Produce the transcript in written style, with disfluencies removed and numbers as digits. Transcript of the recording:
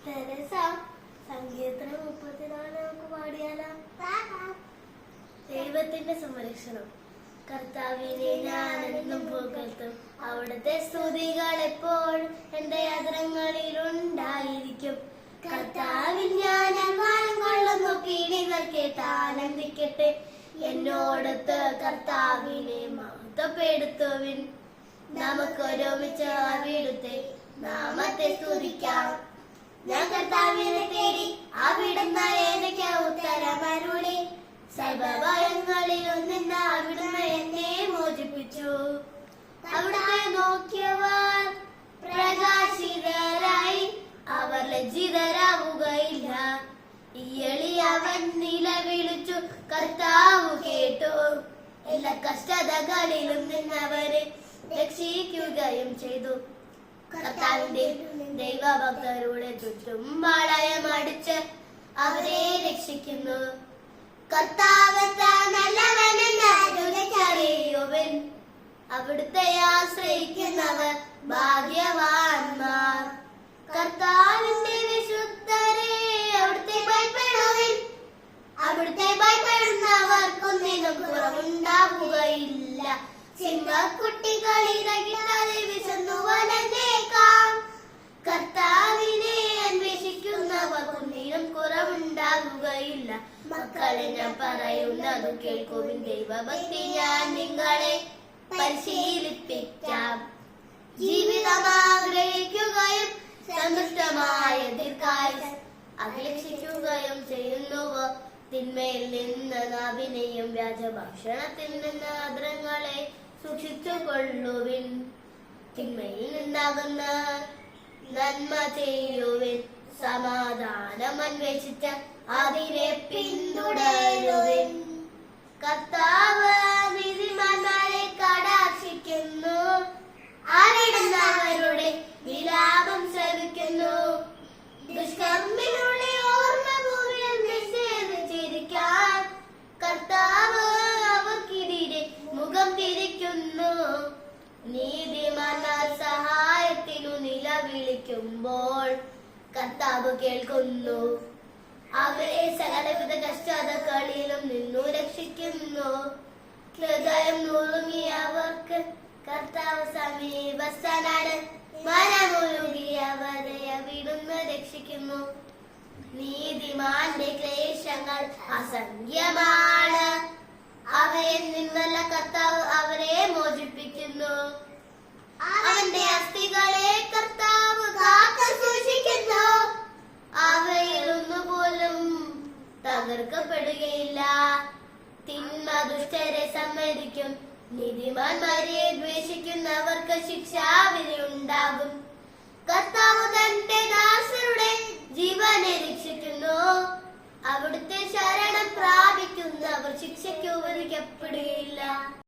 സങ്കീർത്തനം 34 നമുക്ക് പാടിയാലോ? ദൈവത്തിന്റെ സംരക്ഷണം. കർത്താവിനെ ഞാൻ എന്നും പുകഴ്ത്തും, അവിടുത്തെ സ്തുതികൾ എപ്പോഴും എന്റെ അധരങ്ങളിൽ ഉണ്ടായിരിക്കും. കർത്താവിൽ ഞാൻ അഭിമാനം കൊള്ളുന്നു, കീഴികൾ കേട്ട് ആനന്ദിക്കട്ടെ. എന്നോടൊത്ത് കർത്താവിനെ മഹത്വപ്പെടുത്തുവിൻ. നമുക്കൊരുമിച്ച് അവിടുത്തെ നാമത്തെ സ്തുതിക്കാം. ഞാൻ കർത്താവിനെ തേടി, അവിടുന്ന് എനിക്ക് ഉത്തരമരുളി. സർവഭയങ്ങളിൽ നിന്ന് അവിടുന്ന് എന്നെ മോചിപ്പിച്ചു. അവിടുത്തെ നോക്കിയവർ പ്രകാശിതരായി, അവർ ലജ്ജിതരാവുകയില്ല. ഈ എളിയവൻ നിലവിളിച്ചു, കർത്താവ് കേട്ടു. എല്ലാ കഷ്ടതകളിലും നിന്നവരെ രക്ഷിക്കുകയും ചെയ്തു. കർത്താവിന്റെ ദൈവഭക്തരുടെ ചുറ്റും പാളയമടിച്ച് അവരെ രക്ഷിക്കുന്നു. കർത്താവ് നല്ലവനെന്നറിയുവൻ, അവിടുത്തെ ആശ്രയിക്കുന്നവർ ഭാഗ്യവാന്മാർ. കർത്താവിന്റെ വിശുദ്ധരെ അവിടുത്തെ ഭയപ്പെടുവിൻ, അവിടുത്തെ ഭയപ്പെടുന്നവർക്കൊന്നിനും കുറവുണ്ടാവുകയില്ല. സിംഹക്കുട്ടികളിരകിട്ടാതെ വിശന്നു വലഞ്ഞേക്കാം. കർത്താവിനെ അന്വേഷിക്കുന്നവർക്കൊന്നിനും കുറവുണ്ടാകുകയില്ല. മക്കളെ, ഞാൻ പറയുന്നത് കേൾക്കുവിൻ. ദൈവഭക്തി ഞാൻ നിങ്ങളെ പരിശീലിപ്പിക്കാം. ജീവിതം ആഗ്രഹിക്കുകയും സന്തുഷ്ടമായ ദീർഘായുസ്സ് അഭിലഷിക്കുകയും ചെയ്യുന്നുവോ? തിന്മയിൽ നിന്ന് നാവിനെയും വ്യാജഭാഷണത്തിൽ നിന്ന് അധരങ്ങളെ സൂക്ഷിച്ചുകൊള്ളുവിൻ. തിന്മയിൽ നിന്നാകുന്ന നന്മ ചെയ്യുവിൻ. സമാധാനം അന്വേഷിച്ച അതിനെ പിന്തുടരുവിൻ. കർത്താവ് നീതിമാന്മാരെ കടാക്ഷിക്കുന്നു, അവിടുന്ന് അവരുടെ വിലാപം ശ്രവിക്കുന്നു. ദുഷ്കർമ്മികളുടെ ഓർമ്മ ഭൂമിയിൽ നിഷേധിച്ചിരിക്കാൻ കർത്താവ് അവർക്കെതിരെ മുഖം തിരിക്കുന്നു. നീതിമാന്മാർ സഹായത്തിനു നിലവിളിക്കുമ്പോൾ കർത്താവ് കേൾക്കുന്നു. അവരെ സകലവിധ കഷ്ടതകളിലും നിന്നു രക്ഷിക്കുന്നു. ഹൃദയം നുറുങ്ങിയവർക്ക് കർത്താവ് സമീപസ്ഥനാണ്. മനമുരുകിയവരെ അവിടുന്ന് രക്ഷിക്കുന്നു. നീതിമാന്റെ ക്ലേശങ്ങൾ അസംഖ്യമാണ്, അവയിൽ നിന്നല്ല കർത്താവ് അവരെ മോചിപ്പിക്കുന്നു. അവന്റെ അസ്ഥികളെ കർത്താവ് കാത്തു സൂക്ഷിക്കുന്നു, അവയിൽ ഒന്നുപോലും തകർക്കപ്പെടുകയില്ല. തിന്മ ദുഷ്ടരെ സമ്മതിക്കും, നീതിമാന്മാരെ ദ്വേഷിക്കുന്നവർക്ക് ശിക്ഷാവിധി ഉണ്ടാകും. കർത്താവ് തന്റെ ദാസരുടെ ജീവനെ രക്ഷിക്കുന്നു, അവിടുത്തെ ശരണം പ്രാപിക്കുന്നവർ ശിക്ഷയ്ക്ക് ഉപകരിക്കപ്പെടുകയില്ല.